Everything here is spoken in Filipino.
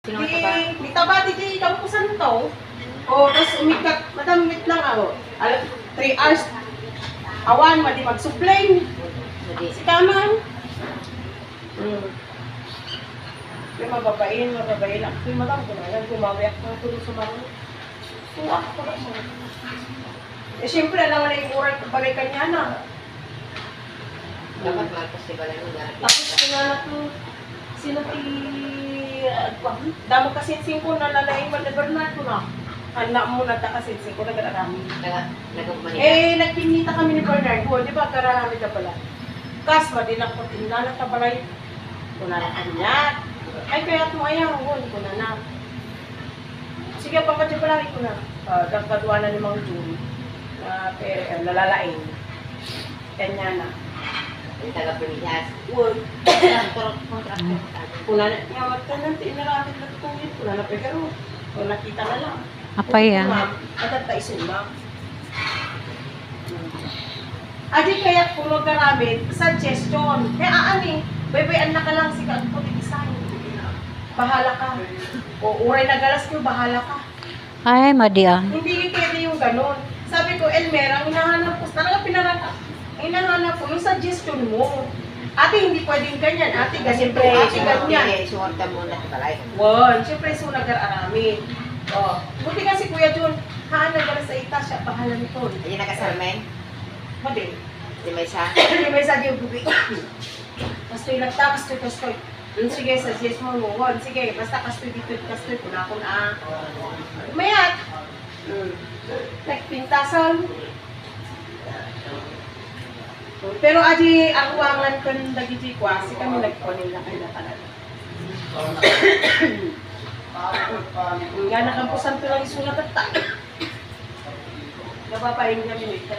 Sino ang taba? Di taba, di kampusan to. O, tapos umikat, madam, wait lang ako. 3 hours. Awan, madi mag-supply. Hindi. Si Kaman. Yung mababain. Ako yung madam, kumagan, gumawiyak na tuloy sa mga. Suwak ko lang mo. Eh, siyempre, alam mo na yung uray ko bagay kanya na. Dapat mag-festival ang lugar. Tapos, kinala ko, sino damo kasinsin ko na lalaing Wanda Bernardo na. Anak mo na kasinsin ko, nag-arami. Nagumani. Nagpinita kami ni Bernardo, di ba, karami ka pala. Kas, madinak ko, tinala ka balay. Kuna na kanya. Ay, kaya mo ayaw, kuna na. Sige, pangkadyo pala ko na. Kakaduan na ni Mang Jun. Lalalain. Kanya na. Yung taga-Pilipinas. Uy. Kontraktor. Kuna na, yawat ka na, tinarapit na tutungin. Kuna na, pero, kung nakita na lang. Apa yan? At isin, ma'am. Adi kaya kung magkaramit, suggestion. Kaya aani, baybayan na ka lang si Kagputi Design. Bahala ka. O uray na galas ko, bahala ka. Ay, madian. Hindi pwede yung ganun. Sabi ko, Elmer, ang hinahanap ko, talaga hinahanap ko yung suggestion mo. Ate, hindi pwedeng ganyan. Ate, ganito. Ate, ganyan. Suwarta mo na balay. Siyempre, so nag-arami. Oh, buti nga si Kuya Jun, nagala sa ita siya, bahala nito. Ayun nakasalmen. Madi. Di may isa. Hindi may sa yung gubi. Kastoy lagta, kastoy. Sige, suggest mo mo. Sige, basta kastoy dito, kastoy. Kuna ko na. Mayat. Nagpintasan. Pero aji, ang wangan ko ng dagiti ko, kasi kami nagkunin lang kayo na talaga. Nga nakampusan ko lang isulat at tak. Napapahin niya minit.